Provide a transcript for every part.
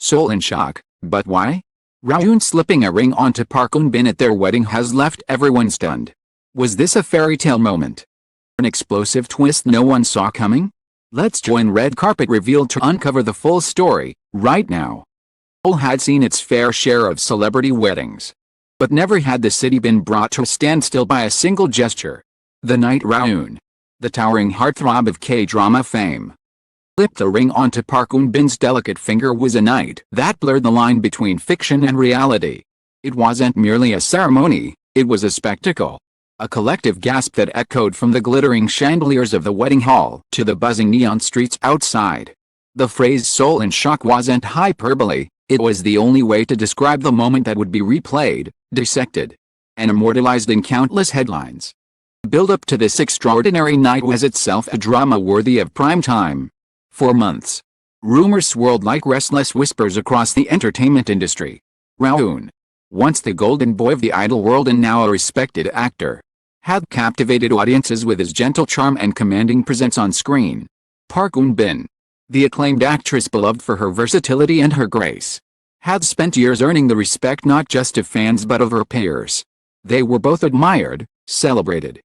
Seoul in shock, but why? Rowoon slipping a ring onto Park Eun-bin at their wedding has left everyone stunned. Was this a fairy tale moment? An explosive twist no one saw coming? Let's join Red Carpet Reveal to uncover the full story, right now. Seoul had seen its fair share of celebrity weddings. But never had the city been brought to a standstill by a single gesture. The night Rowoon, the towering heartthrob of K-drama fame, slipped the ring onto Park Eun-bin's delicate finger was a night that blurred the line between fiction and reality. It wasn't merely a ceremony, it was a spectacle. A collective gasp that echoed from the glittering chandeliers of the wedding hall to the buzzing neon streets outside. The phrase "Seoul in shock" wasn't hyperbole, it was the only way to describe the moment that would be replayed, dissected, and immortalized in countless headlines. The build-up to this extraordinary night was itself a drama worthy of prime time. For months, rumors swirled like restless whispers across the entertainment industry. Rowoon, once the golden boy of the idol world and now a respected actor, had captivated audiences with his gentle charm and commanding presence on screen. Park Eun-bin, the acclaimed actress beloved for her versatility and her grace, had spent years earning the respect not just of fans but of her peers. They were both admired, celebrated,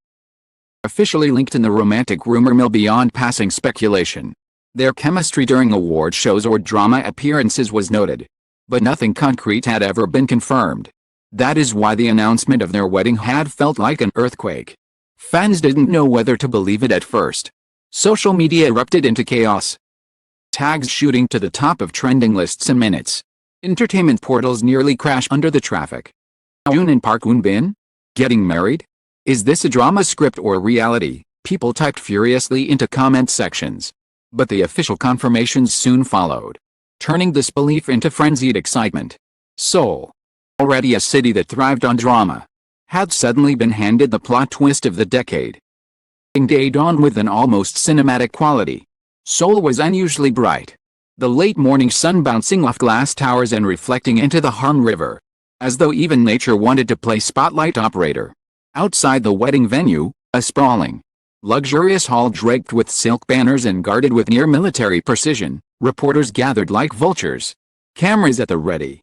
officially linked in the romantic rumor mill beyond passing speculation. Their chemistry during award shows or drama appearances was noted. But nothing concrete had ever been confirmed. That is why the announcement of their wedding had felt like an earthquake. Fans didn't know whether to believe it at first. Social media erupted into chaos, tags shooting to the top of trending lists in minutes. Entertainment portals nearly crashed under the traffic. Rowoon and Park Eun-bin? Getting married? Is this a drama script or reality? People typed furiously into comment sections. But the official confirmations soon followed, turning disbelief into frenzied excitement. Seoul, already a city that thrived on drama, had suddenly been handed the plot twist of the decade. Day dawned with an almost cinematic quality. Seoul was unusually bright, the late morning sun bouncing off glass towers and reflecting into the Han River, as though even nature wanted to play spotlight operator. Outside the wedding venue, a sprawling, luxurious hall draped with silk banners and guarded with near-military precision, reporters gathered like vultures, cameras at the ready.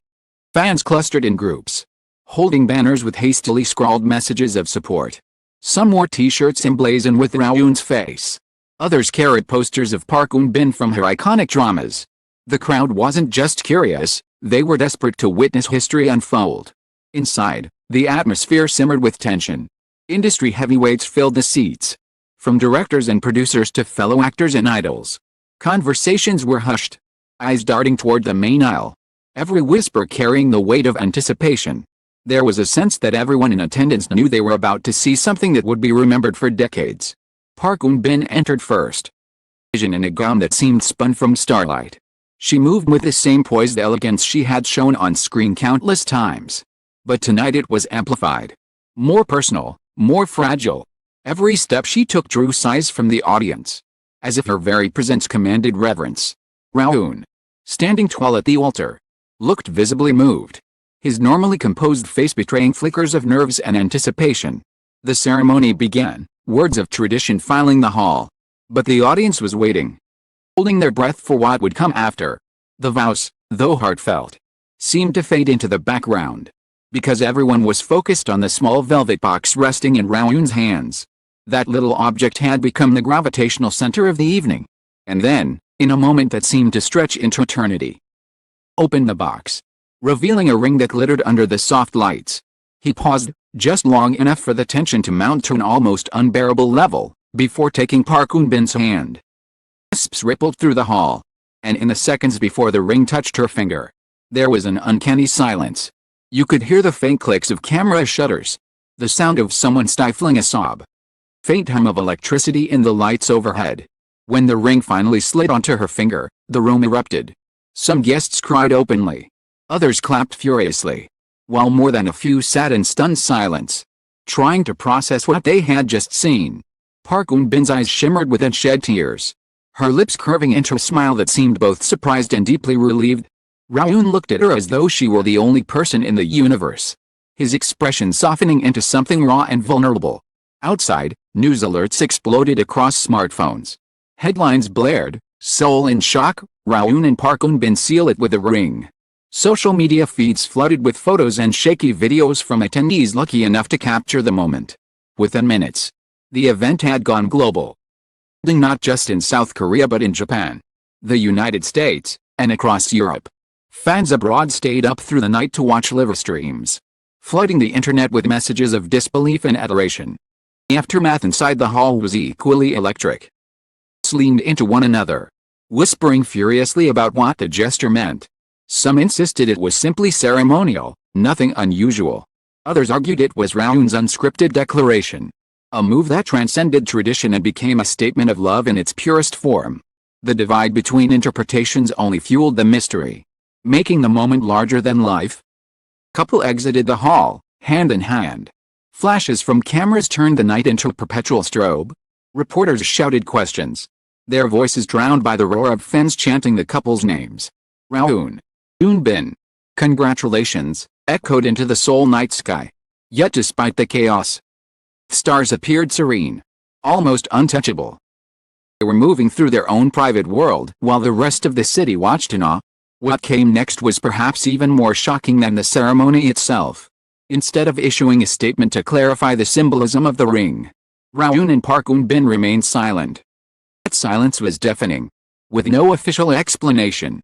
Fans clustered in groups, holding banners with hastily scrawled messages of support. Some wore t-shirts emblazoned with Rowoon's face. Others carried posters of Park Eun-bin from her iconic dramas. The crowd wasn't just curious, they were desperate to witness history unfold. Inside, the atmosphere simmered with tension. Industry heavyweights filled the seats, from directors and producers to fellow actors and idols. Conversations were hushed, eyes darting toward the main aisle, every whisper carrying the weight of anticipation. There was a sense that everyone in attendance knew they were about to see something that would be remembered for decades. Park Eun-bin entered first, in a gown that seemed spun from starlight. She moved with the same poised elegance she had shown on screen countless times. But tonight it was amplified. More personal, more fragile. Every step she took drew sighs from the audience, as if her very presence commanded reverence. Rowoon, standing tall at the altar, looked visibly moved, his normally composed face betraying flickers of nerves and anticipation. The ceremony began, words of tradition filing the hall. But the audience was waiting, holding their breath for what would come after. The vows, though heartfelt, seemed to fade into the background, because everyone was focused on the small velvet box resting in Rowoon's hands. That little object had become the gravitational center of the evening. And then, in a moment that seemed to stretch into eternity, opened the box, revealing a ring that glittered under the soft lights. He paused, just long enough for the tension to mount to an almost unbearable level, before taking Park Eun-bin's hand. Gasps rippled through the hall, and in the seconds before the ring touched her finger, there was an uncanny silence. You could hear the faint clicks of camera shutters, the sound of someone stifling a sob, faint hum of electricity in the lights overhead. When the ring finally slid onto her finger, the room erupted. Some guests cried openly. Others clapped furiously, while more than a few sat in stunned silence, trying to process what they had just seen. Park Eun-bin's eyes shimmered with and shed tears, her lips curving into a smile that seemed both surprised and deeply relieved. Rowoon looked at her as though she were the only person in the universe, his expression softening into something raw and vulnerable. Outside, news alerts exploded across smartphones. Headlines blared, "Seoul in shock, Rowoon and Park Eun-bin seal it with a ring. Social media feeds flooded with photos and shaky videos from attendees lucky enough to capture the moment. Within minutes, the event had gone global. Not just in South Korea but in Japan, the United States, and across Europe. Fans abroad stayed up through the night to watch live streams, flooding the internet with messages of disbelief and adoration. The aftermath inside the hall was equally electric. Leaned into one another, whispering furiously about what the gesture meant. Some insisted it was simply ceremonial, nothing unusual. Others argued it was Rowoon's unscripted declaration, a move that transcended tradition and became a statement of love in its purest form. The divide between interpretations only fueled the mystery, making the moment larger than life. Couple exited the hall, hand in hand. Flashes from cameras turned the night into a perpetual strobe. Reporters shouted questions, their voices drowned by the roar of fans chanting the couple's names. Rowoon, Eun-bin, congratulations, echoed into the Seoul night sky. Yet despite the chaos, stars appeared serene, almost untouchable. They were moving through their own private world while the rest of the city watched in awe. What came next was perhaps even more shocking than the ceremony itself. Instead of issuing a statement to clarify the symbolism of the ring, Rowoon and Park Eun-bin remained silent. That silence was deafening. With no official explanation, the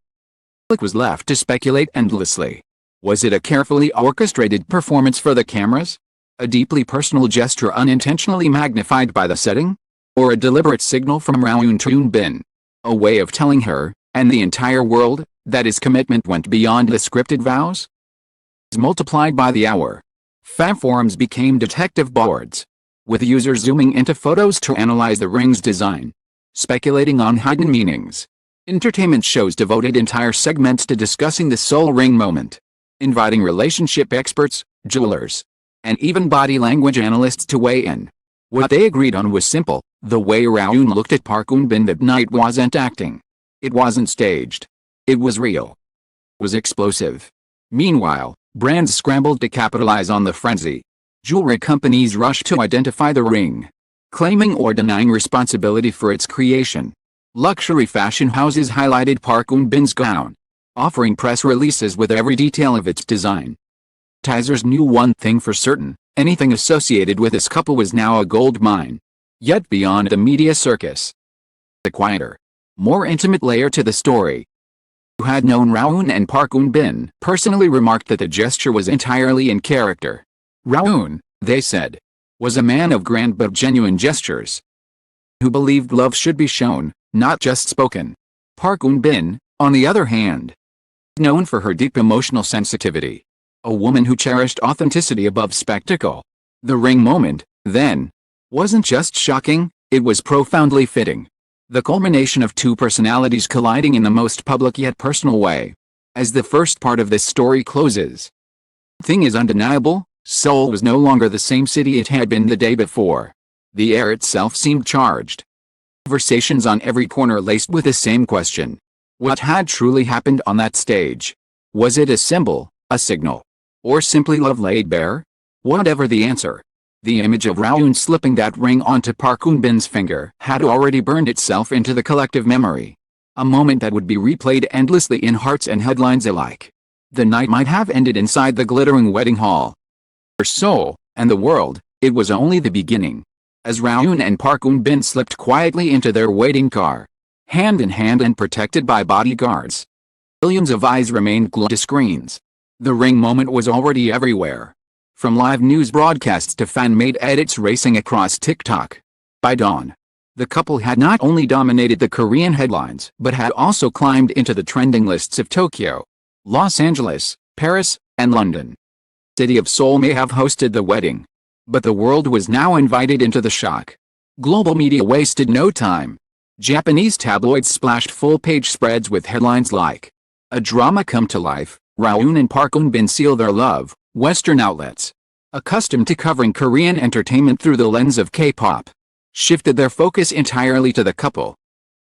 public was left to speculate endlessly. Was it a carefully orchestrated performance for the cameras? A deeply personal gesture unintentionally magnified by the setting? Or a deliberate signal from Rowoon to Eun-bin? A way of telling her, and the entire world, that his commitment went beyond the scripted vows? Multiplied by the hour, fan forums became detective boards, with users zooming into photos to analyze the ring's design, speculating on hidden meanings. Entertainment shows devoted entire segments to discussing the Seoul ring moment, inviting relationship experts, jewelers, and even body language analysts to weigh in. What they agreed on was simple: the way Rowoon looked at Park Eun-bin that night wasn't acting. It wasn't staged. It was real. It was explosive. Meanwhile, brands scrambled to capitalize on the frenzy. Jewelry companies rushed to identify the ring, claiming or denying responsibility for its creation. Luxury fashion houses highlighted Park Eun-bin's gown, offering press releases with every detail of its design. Advertisers knew one thing for certain: anything associated with this couple was now a gold mine. Yet beyond the media circus, the quieter, more intimate layer to the story. Who had known Rowoon and Park Eun-bin personally remarked that the gesture was entirely in character. Rowoon, they said, was a man of grand but genuine gestures, who believed love should be shown, not just spoken. Park Eun-bin, on the other hand, known for her deep emotional sensitivity, a woman who cherished authenticity above spectacle. The ring moment, then, wasn't just shocking, it was profoundly fitting. The culmination of two personalities colliding in the most public yet personal way. As the first part of this story closes, the thing is undeniable: Seoul was no longer the same city it had been the day before. The air itself seemed charged. Conversations on every corner laced with the same question: what had truly happened on that stage? Was it a symbol, a signal, or simply love laid bare? Whatever the answer, the image of Rowoon slipping that ring onto Park Eun-bin's finger had already burned itself into the collective memory. A moment that would be replayed endlessly in hearts and headlines alike. The night might have ended inside the glittering wedding hall. For Seoul, and the world, it was only the beginning. As Rowoon and Park Eun-bin slipped quietly into their waiting car, hand in hand and protected by bodyguards, millions of eyes remained glued to screens. The ring moment was already everywhere, from live news broadcasts to fan-made edits racing across TikTok. By dawn, the couple had not only dominated the Korean headlines but had also climbed into the trending lists of Tokyo, Los Angeles, Paris, and London. The city of Seoul may have hosted the wedding, but the world was now invited into the shock. Global media wasted no time. Japanese tabloids splashed full-page spreads with headlines like, "A drama come to life, Rowoon and Park Eun-bin seal their love." Western outlets, accustomed to covering Korean entertainment through the lens of K-pop, shifted their focus entirely to the couple,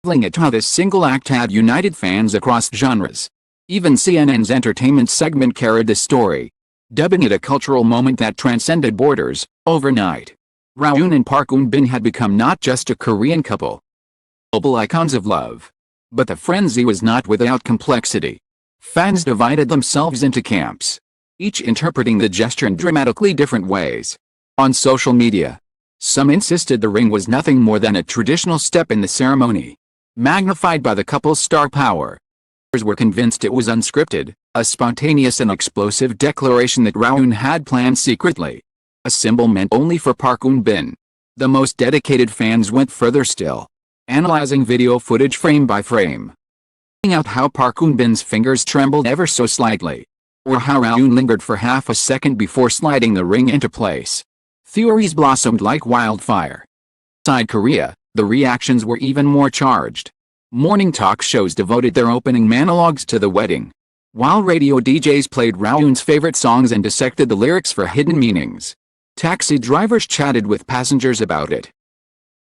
marveling at how this single act had united fans across genres. Even CNN's entertainment segment carried the story, dubbing it a cultural moment that transcended borders. Overnight, Rowoon and Park Eun-bin had become not just a Korean couple, global icons of love. But the frenzy was not without complexity. Fans divided themselves into camps, each interpreting the gesture in dramatically different ways. On social media, some insisted the ring was nothing more than a traditional step in the ceremony, magnified by the couple's star power. Others were convinced it was unscripted, a spontaneous and explosive declaration that Rowoon had planned secretly, a symbol meant only for Park Eun-bin. The most dedicated fans went further still, analyzing video footage frame by frame, finding out how Park Eun-bin's fingers trembled ever so slightly, or how Rowoon lingered for half a second before sliding the ring into place. Theories blossomed like wildfire. Inside Korea, the reactions were even more charged. Morning talk shows devoted their opening monologues to the wedding, while radio DJs played Rowoon's favorite songs and dissected the lyrics for hidden meanings. Taxi drivers chatted with passengers about it.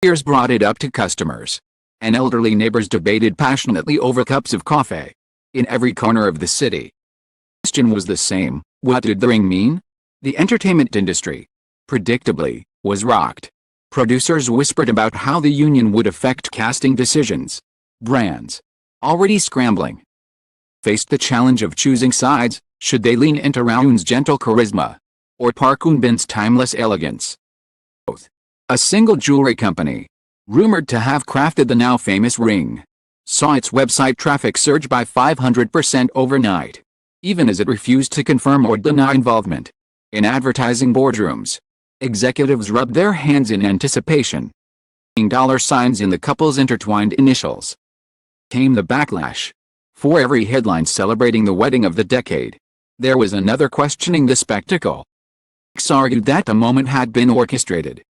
Peers brought it up to customers, and elderly neighbors debated passionately over cups of coffee. In every corner of the city, the question was the same: what did the ring mean? The entertainment industry, predictably, was rocked. Producers whispered about how the union would affect casting decisions. Brands, already scrambling, faced the challenge of choosing sides. Should they lean into Rowoon's gentle charisma, or Park Eun-bin's timeless elegance? Both. A single jewelry company, rumored to have crafted the now famous ring, saw its website traffic surge by 500% overnight, even as it refused to confirm or deny involvement. In advertising boardrooms, executives rubbed their hands in anticipation, seeing dollar signs in the couple's intertwined initials. Came the backlash. For every headline celebrating the wedding of the decade, there was another questioning the spectacle. Critics argued that the moment had been orchestrated,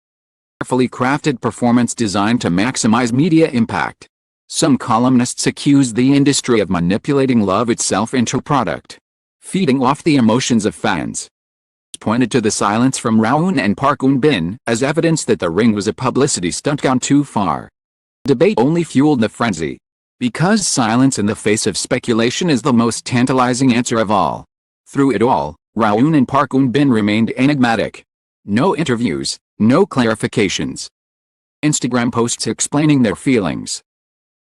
carefully crafted performance designed to maximize media impact. Some columnists accused the industry of manipulating love itself into product, feeding off the emotions of fans. Pointed to the silence from Rowoon and Park Eun-bin as evidence that the ring was a publicity stunt gone too far. Debate only fueled the frenzy, because silence in the face of speculation is the most tantalizing answer of all. Through it all, Rowoon and Park Eun-bin remained enigmatic. No interviews, no clarifications. Instagram posts explaining their feelings.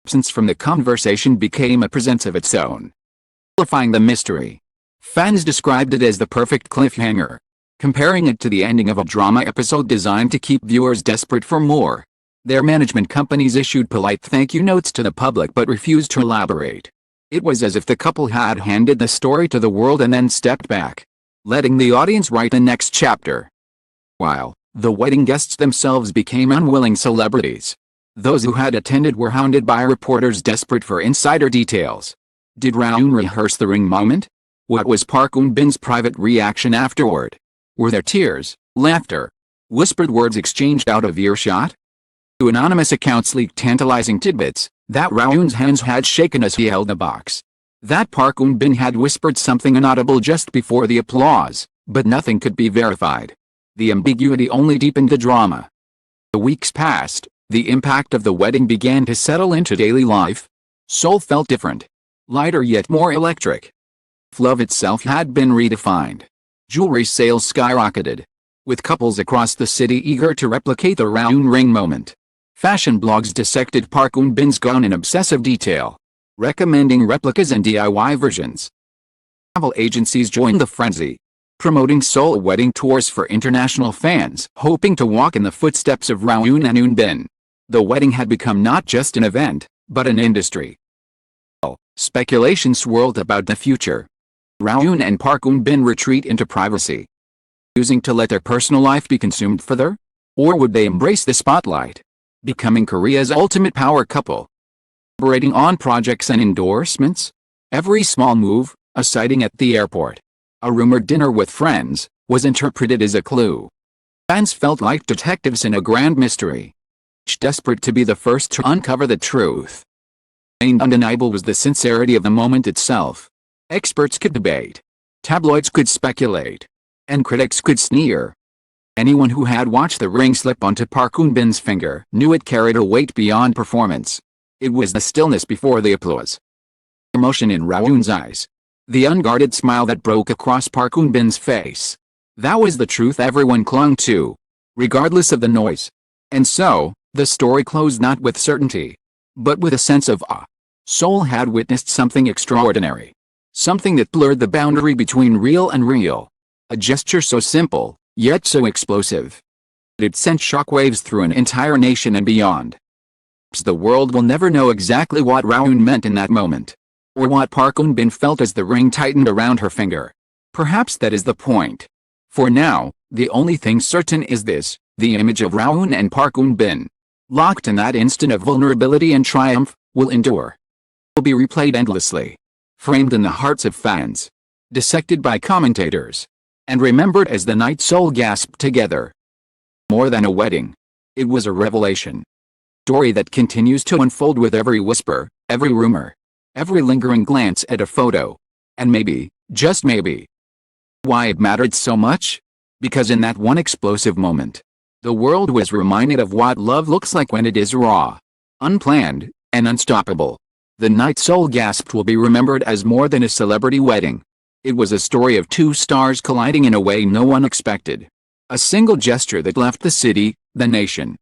Absence from the conversation became a presence of its own, amplifying the mystery. Fans described it as the perfect cliffhanger, comparing it to the ending of a drama episode designed to keep viewers desperate for more. Their management companies issued polite thank you notes to the public but refused to elaborate. It was as if the couple had handed the story to the world and then stepped back, letting the audience write the next chapter. While the wedding guests themselves became unwilling celebrities, those who had attended were hounded by reporters desperate for insider details. Did Rowoon rehearse the ring moment? What was Park Eun-bin's private reaction afterward? Were there tears, laughter, whispered words exchanged out of earshot? Two anonymous accounts leaked tantalizing tidbits, that Rowoon's hands had shaken as he held the box, that Park Eun-bin had whispered something inaudible just before the applause, but nothing could be verified. The ambiguity only deepened the drama. The weeks passed, the impact of the wedding began to settle into daily life. Seoul felt different, lighter yet more electric. Love itself had been redefined. Jewelry sales skyrocketed, with couples across the city eager to replicate the Rowoon ring moment. Fashion blogs dissected Park Eun-bin's gown in obsessive detail, recommending replicas and DIY versions. Travel agencies joined the frenzy, promoting Seoul wedding tours for international fans, hoping to walk in the footsteps of Rowoon and Eun-bin. The wedding had become not just an event, but an industry. Speculation swirled about the future. Rowoon and Park Eun-bin retreat into privacy, choosing to let their personal life be consumed further? Or would they embrace the spotlight, becoming Korea's ultimate power couple, collaborating on projects and endorsements? Every small move, a sighting at the airport, a rumored dinner with friends, was interpreted as a clue. Fans felt like detectives in a grand mystery, each desperate to be the first to uncover the truth. Undeniable was the sincerity of the moment itself. Experts could debate, tabloids could speculate, and critics could sneer. Anyone who had watched the ring slip onto Park Eun-bin's finger knew it carried a weight beyond performance. It was the stillness before the applause, emotion in Rowoon's eyes, the unguarded smile that broke across Park Eun-bin's face. That was the truth everyone clung to, regardless of the noise. And so, the story closed not with certainty, but with a sense of awe. Seoul had witnessed something extraordinary. Something that blurred the boundary between real and real. A gesture so simple, yet so explosive. It sent shockwaves through an entire nation and beyond. The world will never know exactly what Rowoon meant in that moment. Or what Park Eun-bin felt as the ring tightened around her finger. Perhaps that is the point. For now, the only thing certain is this: the image of Rowoon and Park Eun-bin, locked in that instant of vulnerability and triumph, will endure. Will be replayed endlessly. Framed in the hearts of fans. Dissected by commentators. And remembered as the night Seoul gasped together. More than a wedding. It was a revelation. Story that continues to unfold with every whisper, every rumor, every lingering glance at a photo. And maybe, just maybe. Why it mattered so much? Because in that one explosive moment, the world was reminded of what love looks like when it is raw, unplanned, and unstoppable. The night Seoul gasped will be remembered as more than a celebrity wedding. It was a story of two stars colliding in a way no one expected. A single gesture that left the city, the nation,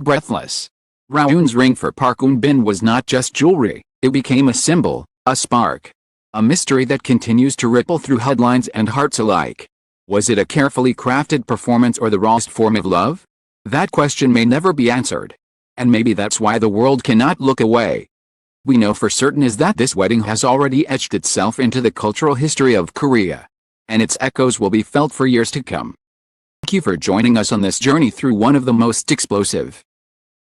breathless. Rowoon's ring for Park Eun-bin was not just jewelry, it became a symbol, a spark. A mystery that continues to ripple through headlines and hearts alike. Was it a carefully crafted performance or the rawest form of love? That question may never be answered. And maybe that's why the world cannot look away. We know for certain is that this wedding has already etched itself into the cultural history of Korea. And its echoes will be felt for years to come. Thank you for joining us on this journey through one of the most explosive,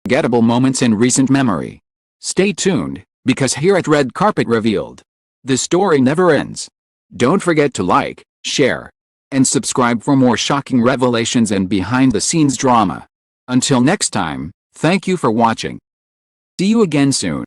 unforgettable moments in recent memory. Stay tuned, because here at Red Carpet Revealed, the story never ends. Don't forget to like, share, and subscribe for more shocking revelations and behind-the-scenes drama. Until next time, thank you for watching. See you again soon.